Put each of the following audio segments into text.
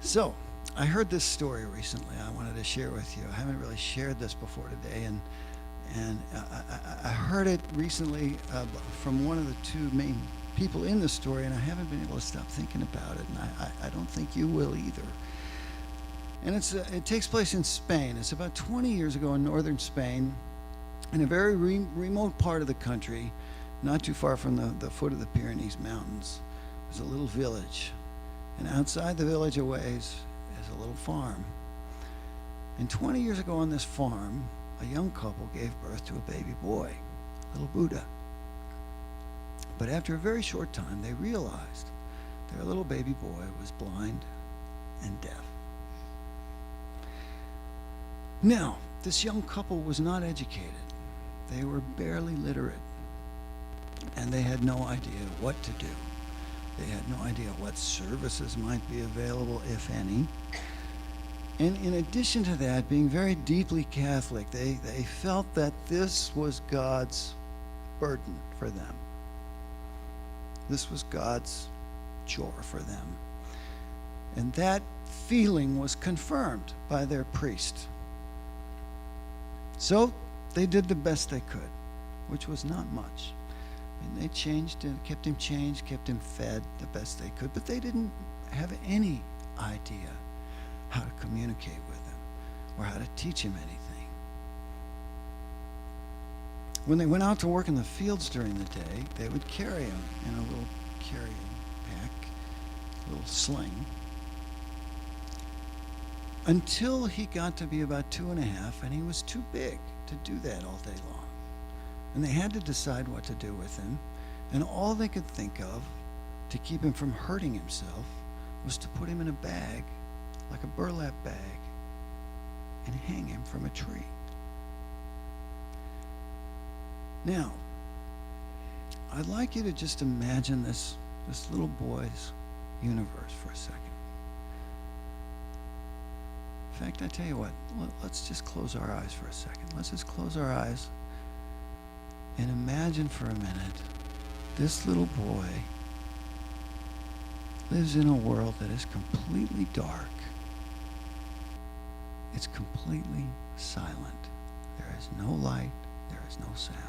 So, I heard this story recently I wanted to share with you. I haven't really shared this before today, and I heard it recently from one of the two main people in the story, and I haven't been able to stop thinking about it, and I don't think you will either. And it takes place in Spain. It's about 20 years ago in northern Spain, in a very remote part of the country, not too far from the foot of the Pyrenees Mountains. There's a little village. And outside the village a ways is a little farm. And 20 years ago on this farm, a young couple gave birth to a baby boy, little Buddha. But after a very short time, they realized their little baby boy was blind and deaf. Now, this young couple was not educated. They were barely literate, and they had no idea what to do. They had no idea what services might be available, if any. And in addition to that, being very deeply Catholic, they felt that this was God's burden for them. This was God's chore for them. And that feeling was confirmed by their priest. So they did the best they could, which was not much. And they changed him, kept him changed, kept him fed the best they could, but they didn't have any idea how to communicate with him or how to teach him anything. When they went out to work in the fields during the day, they would carry him in a little carrying pack, a little sling, until he got to be about 2.5, and he was too big to do that all day long. And they had to decide what to do with him, and all they could think of to keep him from hurting himself was to put him in a bag, like a burlap bag, and hang him from a tree. Now, I'd like you to just imagine this little boy's universe for a second. In fact, I tell you what, let's just close our eyes for a second. Let's just close our eyes and imagine for a minute this little boy lives in a world that is completely dark. It's completely silent. There is no light. There is no sound.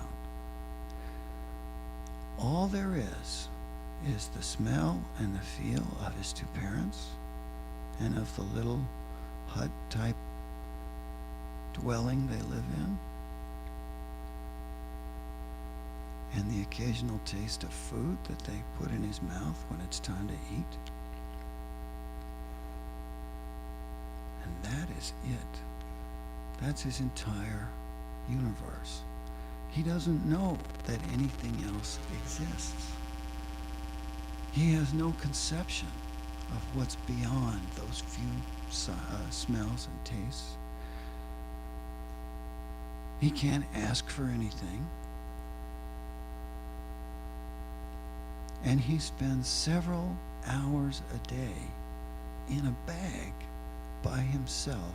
All there is the smell and the feel of his two parents and of the little hut-type dwelling they live in, and the occasional taste of food that they put in his mouth when it's time to eat. And that is it. That's his entire universe. He doesn't know that anything else exists. He has no conception of what's beyond those few smells and tastes. He can't ask for anything. And he spends several hours a day in a bag by himself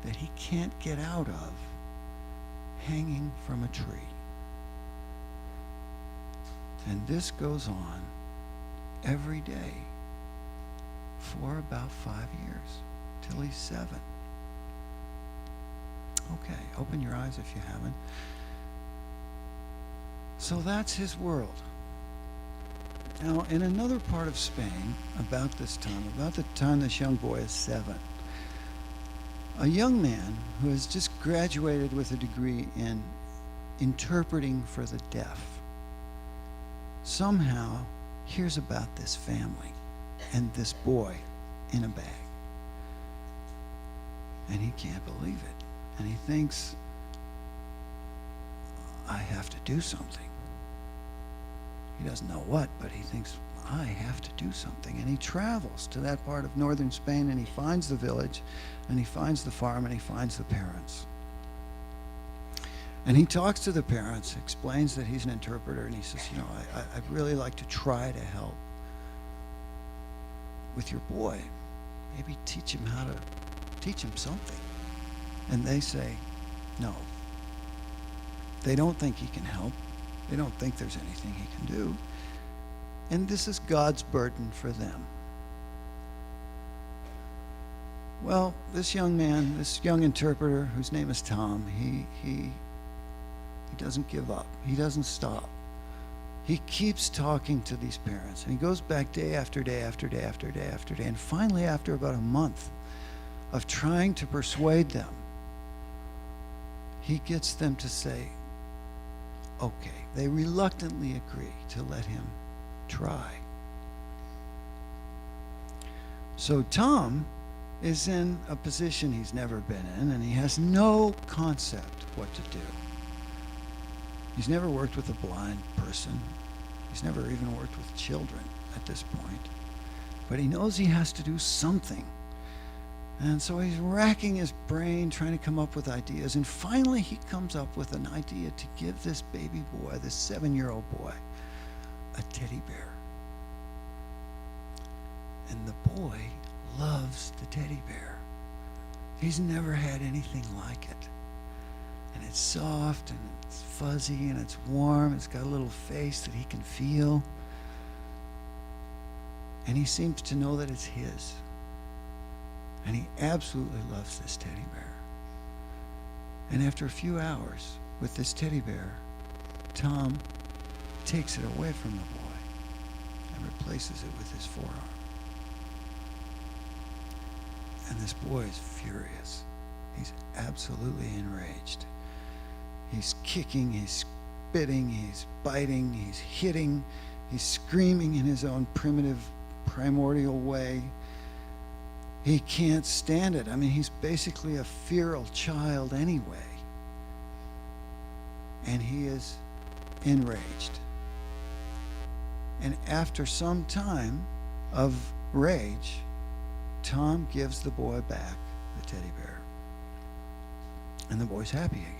that he can't get out of, hanging from a tree. And this goes on every day for about 5 years, till he's 7. Okay, open your eyes if you haven't. So that's his world. Now, in another part of Spain, about the time this young boy is 7, a young man who has just graduated with a degree in interpreting for the deaf somehow hears about this family and this boy in a bag. And he can't believe it. And he thinks, I have to do something. He doesn't know what, but he thinks, I have to do something. And he travels to that part of northern Spain, and he finds the village, and he finds the farm, and he finds the parents. And he talks to the parents, explains that he's an interpreter, and he says, I'd really like to try to help with your boy. Maybe teach him something. And they say, no. They don't think he can help. They don't think there's anything he can do. And this is God's burden for them. Well, this young man, this young interpreter, whose name is Tom, he doesn't give up. He doesn't stop. He keeps talking to these parents, and he goes back day after day after day after day after day. And finally, after about a month of trying to persuade them, he gets them to say, okay. They reluctantly agree to let him try. So Tom is in a position he's never been in, and he has no concept what to do. He's never worked with a blind person. He's never even worked with children at this point. But he knows he has to do something. And so he's racking his brain, trying to come up with ideas. And finally he comes up with an idea to give this baby boy, this 7-year-old boy, a teddy bear. And the boy loves the teddy bear. He's never had anything like it. And it's soft and it's fuzzy and it's warm. It's got a little face that he can feel. And he seems to know that it's his. And he absolutely loves this teddy bear. And after a few hours with this teddy bear, Tom takes it away from the boy and replaces it with his forearm. And this boy is furious. He's absolutely enraged. He's kicking, he's spitting, he's biting, he's hitting, he's screaming in his own primitive, primordial way. He can't stand it. I mean, he's basically a feral child anyway. And he is enraged. And after some time of rage, Tom gives the boy back the teddy bear. And the boy's happy again.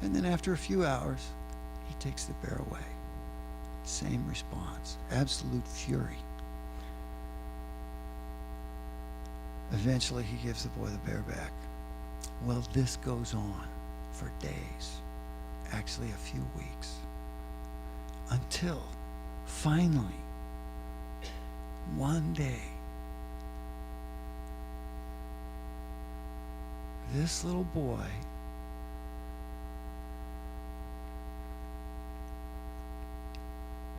And then after a few hours, he takes the bear away. Same response. Absolute fury. Eventually, he gives the boy the bear back. Well, this goes on for days, actually a few weeks, until finally, one day, this little boy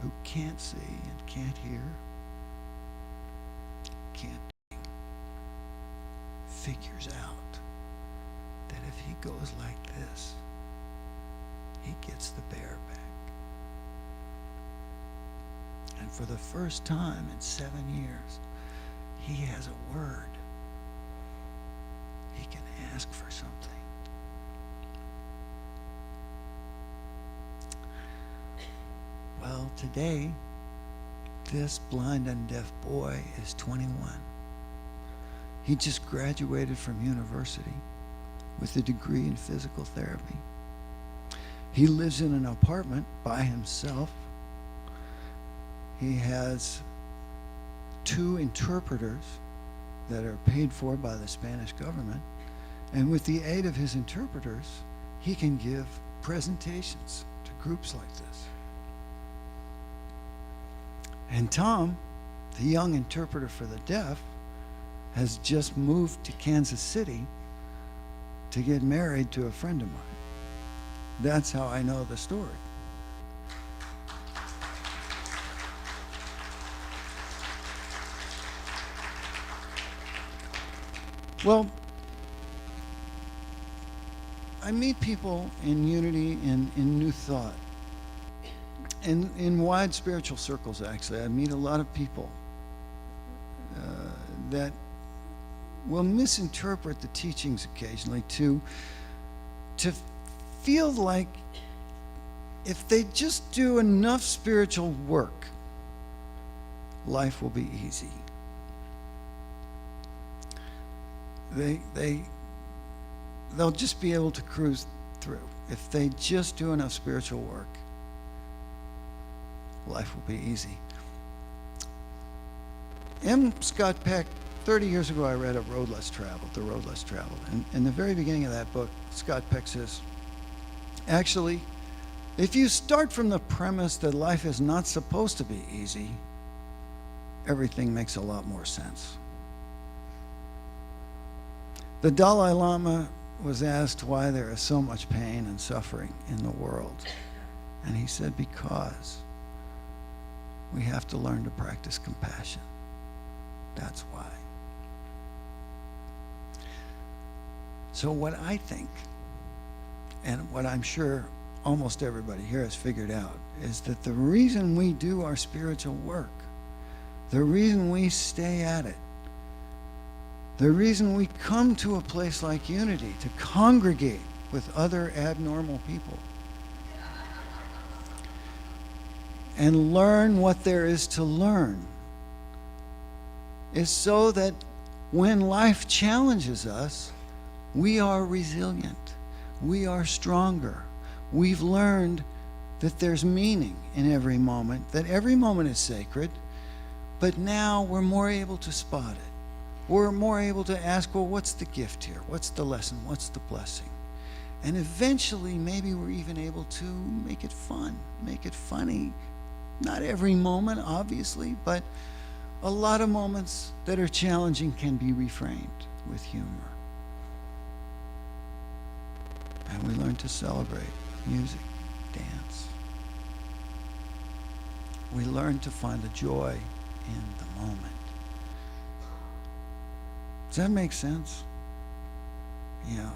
who can't see and can't hear, can't figures out that if he goes like this, he gets the bear back. And for the first time in 7 years, he has a word. He can ask for something. Well, today, this blind and deaf boy is 21. He just graduated from university with a degree in physical therapy. He lives in an apartment by himself. He has 2 interpreters that are paid for by the Spanish government. And with the aid of his interpreters, he can give presentations to groups like this. And Tom, the young interpreter for the deaf, has just moved to Kansas City to get married to a friend of mine. That's how I know the story. Well, I meet people in unity and in new thought. And in wide spiritual circles, actually, I meet a lot of people that will misinterpret the teachings occasionally to feel like if they just do enough spiritual work, life will be easy. They'll just be able to cruise through. If they just do enough spiritual work, life will be easy. M. Scott Peck, 30 years ago, I read The Road Less Traveled. And in the very beginning of that book, Scott Peck says, actually, if you start from the premise that life is not supposed to be easy, everything makes a lot more sense. The Dalai Lama was asked why there is so much pain and suffering in the world. And he said, because we have to learn to practice compassion. That's why. So what I think, and what I'm sure almost everybody here has figured out, is that the reason we do our spiritual work, the reason we stay at it, the reason we come to a place like Unity to congregate with other abnormal people and learn what there is to learn, is so that when life challenges us, we are resilient. We are stronger. We've learned that there's meaning in every moment, that every moment is sacred, but now we're more able to spot it. We're more able to ask, well, what's the gift here? What's the lesson? What's the blessing? And eventually, maybe we're even able to make it fun, make it funny. Not every moment, obviously, but a lot of moments that are challenging can be reframed with humor. And we learn to celebrate music, dance. We learn to find the joy in the moment. Does that make sense? Yeah.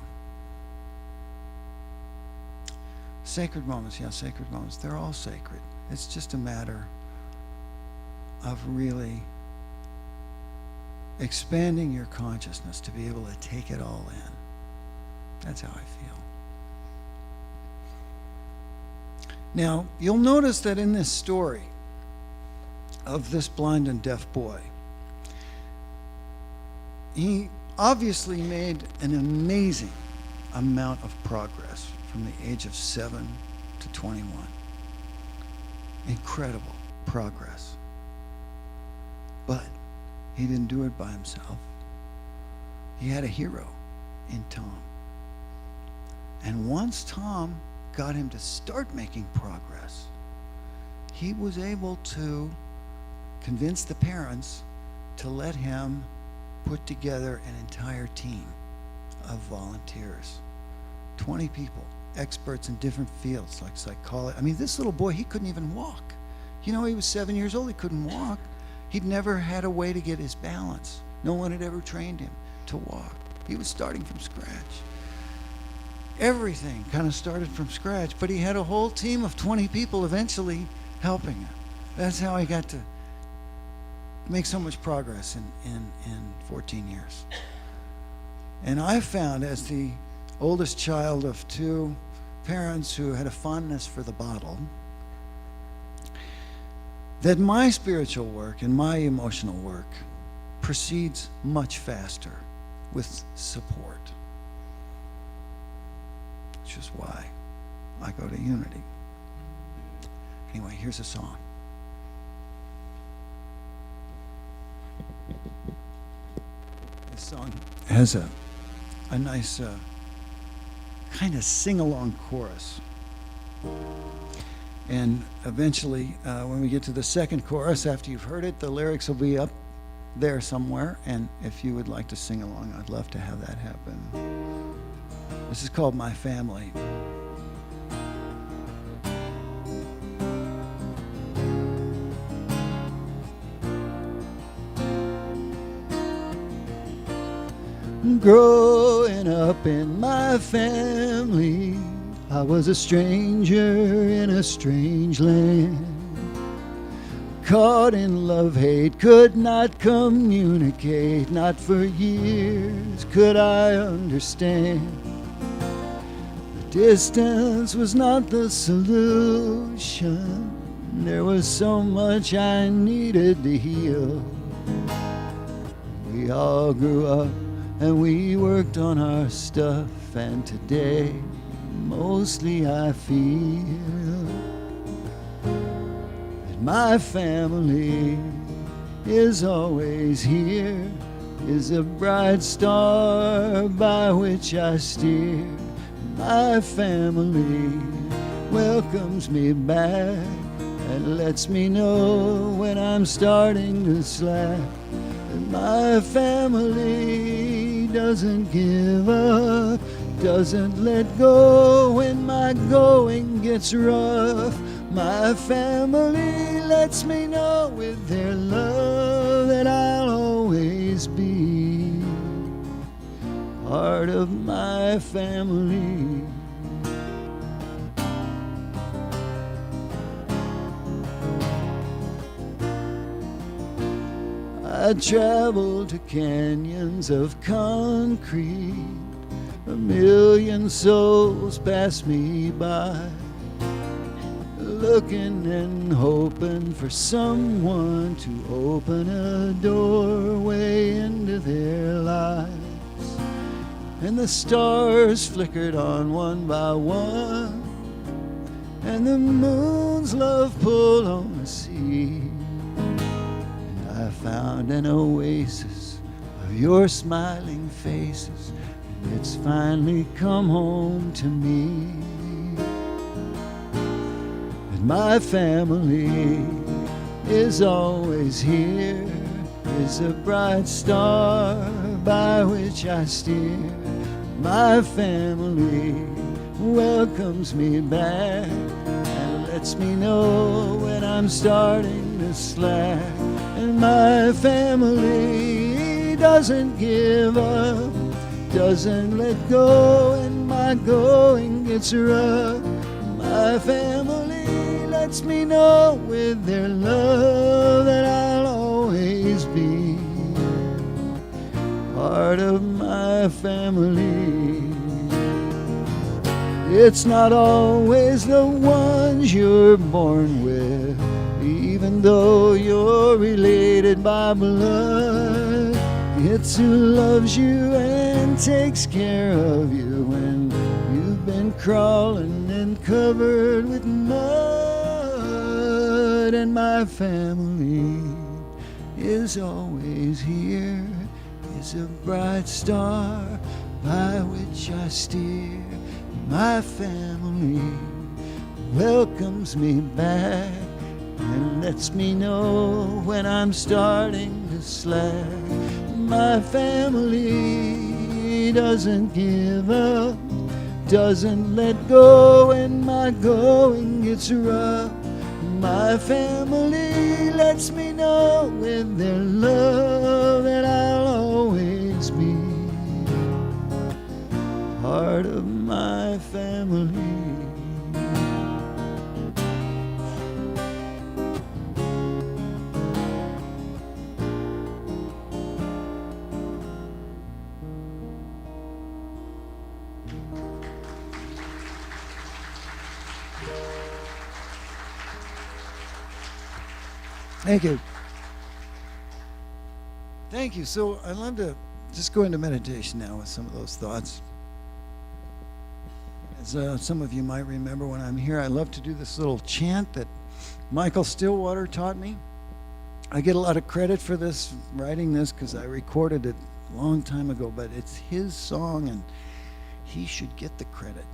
Sacred moments, yeah, sacred moments. They're all sacred. It's just a matter of really expanding your consciousness to be able to take it all in. That's how I feel. Now, you'll notice that in this story of this blind and deaf boy, he obviously made an amazing amount of progress from the age of 7 to 21. Incredible progress. But he didn't do it by himself. He had a hero in Tom. And once Tom got him to start making progress, he was able to convince the parents to let him put together an entire team of volunteers. 20 people, experts in different fields like psychology. I mean, this little boy, he couldn't even walk. You know, he was 7 years old, he couldn't walk. He'd never had a way to get his balance. No one had ever trained him to walk. He was starting from scratch. Everything kind of started from scratch, but he had a whole team of 20 people eventually helping him. That's how he got to make so much progress in 14 years. And I found, as the oldest child of two parents who had a fondness for the bottle, that my spiritual work and my emotional work proceeds much faster with support. Which is why I go to Unity. Anyway, here's a song. This song has a nice kind of sing-along chorus. And eventually, when we get to the second chorus, after you've heard it, the lyrics will be up there somewhere. And if you would like to sing along, I'd love to have that happen. This is called My Family. Growing up in my family, I was a stranger in a strange land. Caught in love-hate, could not communicate, not for years could I understand. The distance was not the solution, there was so much I needed to heal. We all grew up and we worked on our stuff, and today mostly I feel that my family is always here, is a bright star by which I steer. My family welcomes me back and lets me know when I'm starting to slack. And my family doesn't give up, doesn't let go when my going gets rough. My family lets me know with their love that I'll always be part of my family. I travel to canyons of concrete. 1,000,000 souls pass me by, looking and hoping for someone to open a doorway into their lives. And the stars flickered on one by one, and the moon's love pulled on the sea. And I found an oasis of your smiling faces, and it's finally come home to me. And my family is always here, is a bright star by which I steer. My family welcomes me back and lets me know when I'm starting to slack. And my family doesn't give up, doesn't let go when my going gets rough. My family lets me know with their love that I'll always be part of my family. It's not always the ones you're born with, even though you're related by blood. It's who loves you and takes care of you when you've been crawling and covered with mud. And my family is always here, is a bright star by which I steer. My family welcomes me back and lets me know when I'm starting to slack. My family doesn't give up, doesn't let go when my going gets rough. My family lets me know with their love that I'll always be part of my family. Thank you. Thank you. So I'd love to just go into meditation now with some of those thoughts. As some of you might remember, when I'm here, I love to do this little chant that Michael Stillwater taught me. I get a lot of credit for this, writing this, because I recorded it a long time ago, but it's his song, and he should get the credit.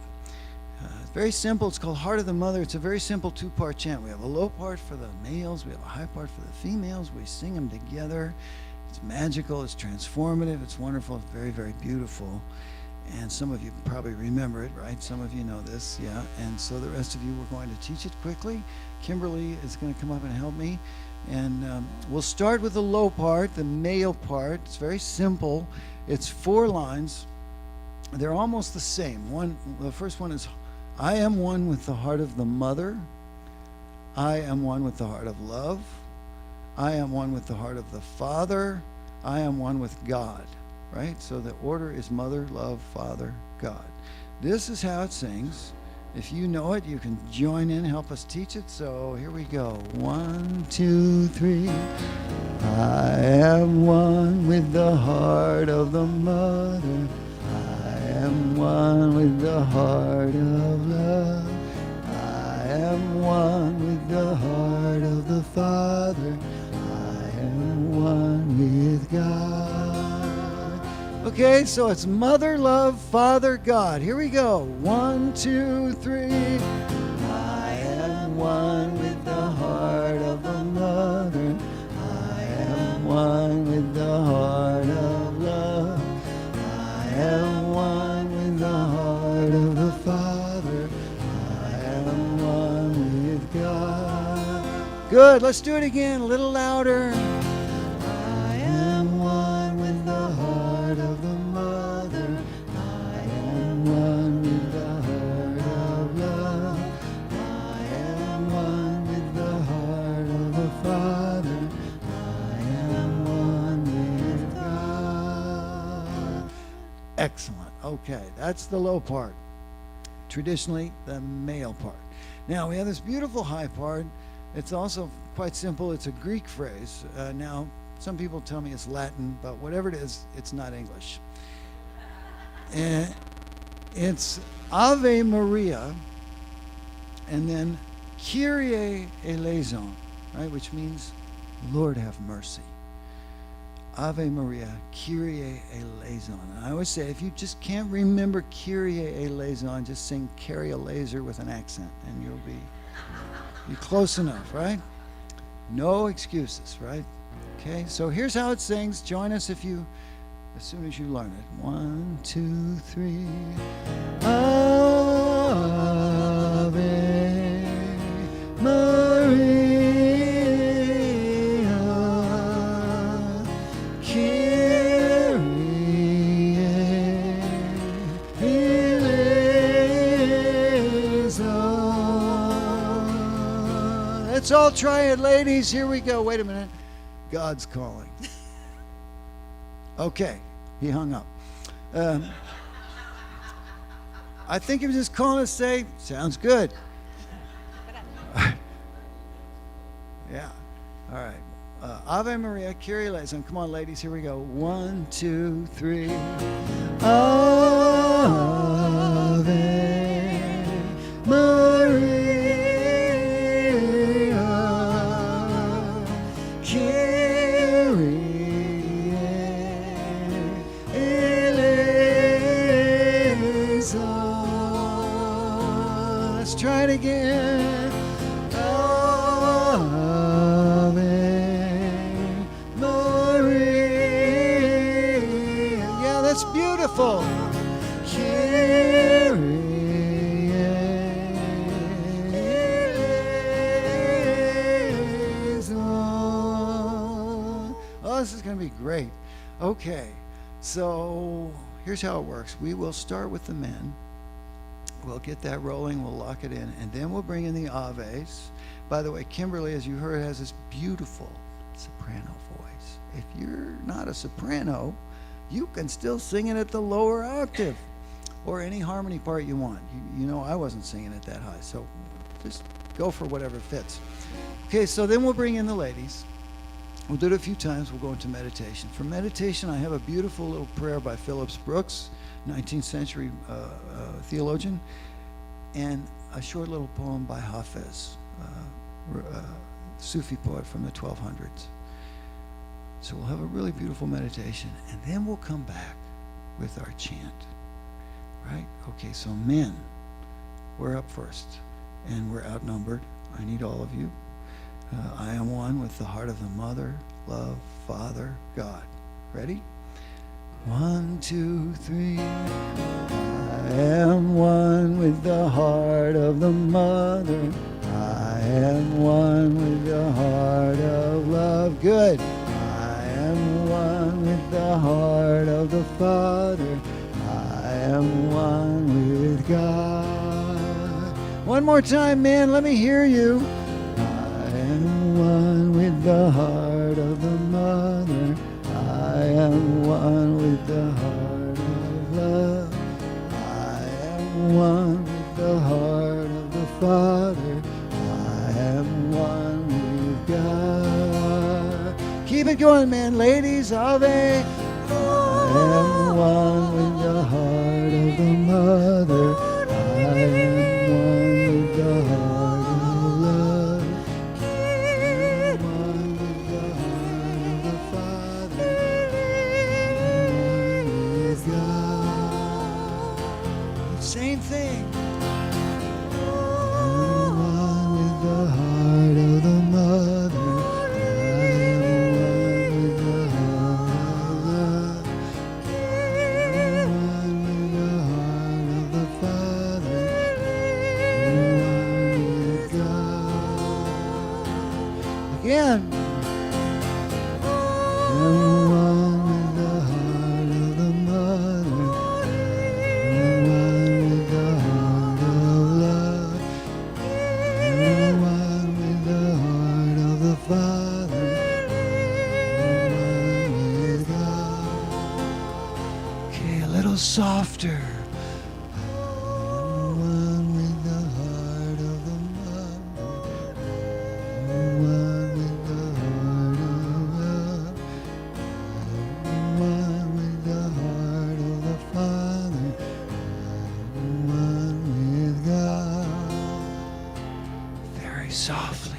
It's very simple. It's called Heart of the Mother. It's a very simple two-part chant. We have a low part for the males. We have a high part for the females. We sing them together. It's magical. It's transformative. It's wonderful. It's very, very beautiful. And some of you probably remember it, right? Some of you know this, yeah. And so the rest of you, we're going to teach it quickly. Kimberly is going to come up and help me. And we'll start with the low part, the male part. It's very simple. It's 4 lines. They're almost the same. The first one is, I am one with the heart of the mother. I am one with the heart of love. I am one with the heart of the Father. I am one with God. Right? So the order is mother, love, Father, God. This is how it sings. If you know it, you can join in, help us teach it. So here we go. 1, 2, 3. I am one with the heart of the mother. I am one with the heart of love. I am one with the heart of the Father. I am one with God. Okay, so it's mother, love, Father, God. Here we go. 1, 2, 3. I am one with the heart of the mother. I am one with the heart of love. I Good. Let's do it again. A little louder. I am one with the heart of the mother. I am one with the heart of love. I am one with the heart of the Father. I am one with God. Excellent. Okay, that's the low part. Traditionally, the male part. Now, we have this beautiful high part. It's also quite simple. It's a Greek phrase. Now, some people tell me it's Latin, but whatever it is, it's not English. And it's Ave Maria, and then Kyrie eleison, right, which means Lord have mercy. Ave Maria, Kyrie eleison. And I always say, if you just can't remember Kyrie eleison, just sing carry a laser with an accent, and you'll be close enough, right? No excuses, right? Okay, so here's how it sings. Join us as soon as you learn it. 1, 2, 3. Ave Maria. Let's all try it, ladies. Here we go. Wait a minute. God's calling. Okay. He hung up. I think he was just calling to say, sounds good. Yeah. All right. Ave Maria, Kyrie eleison. Come on, ladies. Here we go. 1, 2, 3. Ave Maria. Try it again. Ave Maria. Yeah, that's beautiful. Kyrie eleison. Oh, this is going to be great. Okay, so here's how it works. We will start with the men. We'll get that rolling, we'll lock it in, and then we'll bring in the Aves. By the way, Kimberly, as you heard, has this beautiful soprano voice. If you're not a soprano, you can still sing it at the lower octave or any harmony part you want. You know I wasn't singing it that high, so just go for whatever fits. Okay, so then we'll bring in the ladies. We'll do it a few times. We'll go into meditation. For meditation, I have a beautiful little prayer by Phillips Brooks, 19th century theologian, and a short little poem by Hafez, Sufi poet from the 1200s. So we'll have a really beautiful meditation, and then we'll come back with our chant, right? Okay, so men, we're up first, and we're outnumbered. I need all of you. I am one with the heart of the mother, love, Father, God. Ready? 1, 2, 3. I am one with the heart of the mother. I am one with the heart of love. Good. I am one with the heart of the Father. I am one with God. One more time, man. Let me hear you. I am one with the heart of the mother. I am one with the heart of love. I am one with the heart of the Father. I am one with God. Keep it going, man. Ladies, Ave. I am one with the heart of the mother. I am one with the heart of love. I am one with the heart of the Father. God. Same thing. I'm one with the heart of the mother. I am one with the heart of love. I am one with the heart of the Father. little softer. One with the heart of the mother. One with the heart of love. One with the heart of the Father. One with God. Very softly.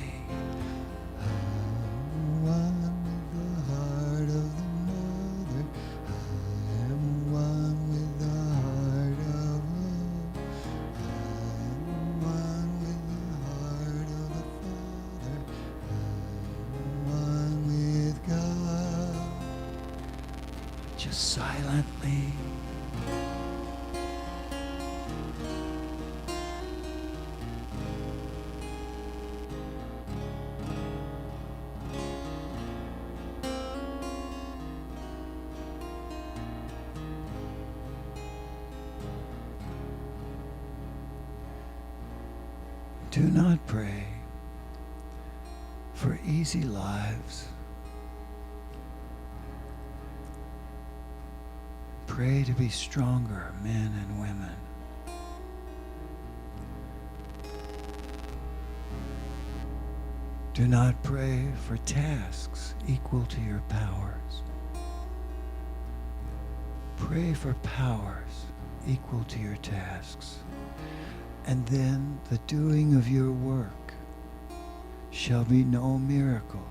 Just silently. Do not pray for easy lives. Pray to be stronger men and women. Do not pray for tasks equal to your powers. Pray for powers equal to your tasks. And then the doing of your work shall be no miracle,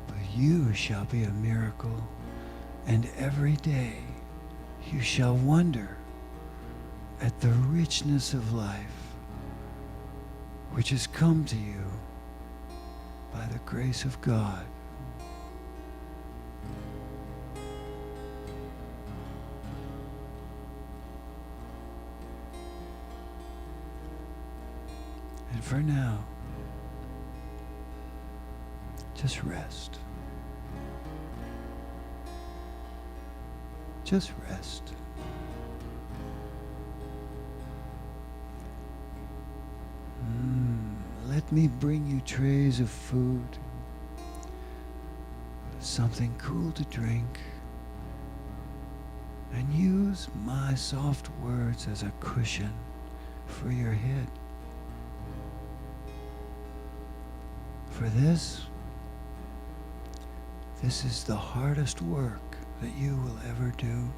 but you shall be a miracle. And every day you shall wonder at the richness of life which has come to you by the grace of God. And for now, just rest. Just rest. Let me bring you trays of food, something cool to drink, and use my soft words as a cushion for your head. For this is the hardest work that you will ever do.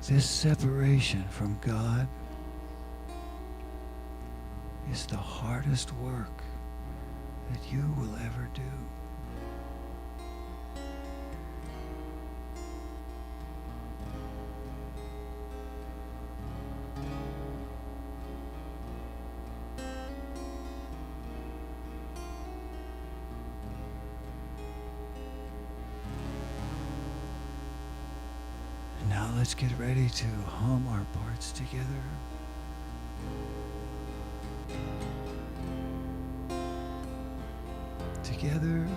This separation from God is the hardest work that you will ever do. Now let's get ready to hum our parts together. Together.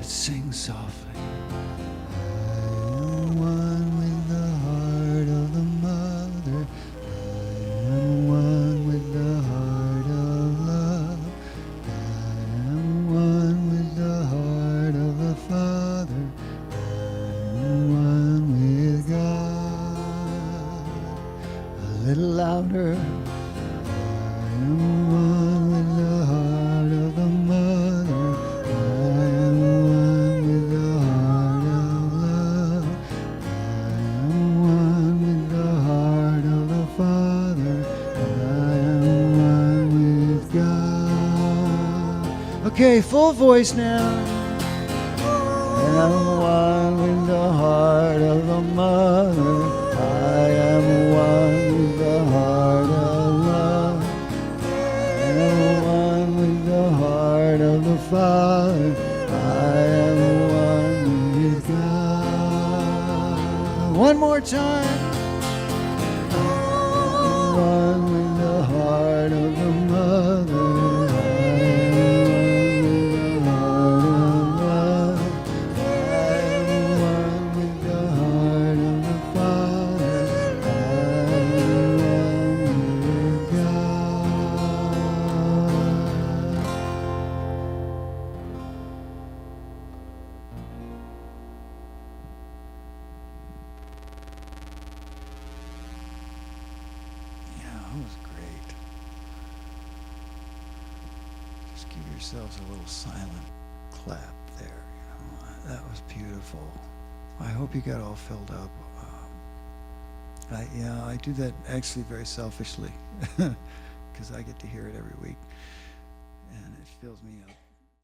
Sing softly. I am one with the heart of the mother. I am one with the heart of love. I am one with the heart of the Father. I am one with God. A little louder. I am one with the heart of the mother. Okay, full voice now. I am one with the heart of the mother. I am one with the heart of love. I am one with the heart of the Father. I am one with God. One more time. I am one with the heart of was great. Just give yourselves a little silent clap there. That was beautiful. I hope you got all filled up. I do that actually very selfishly because I get to hear it every week, and it fills me up.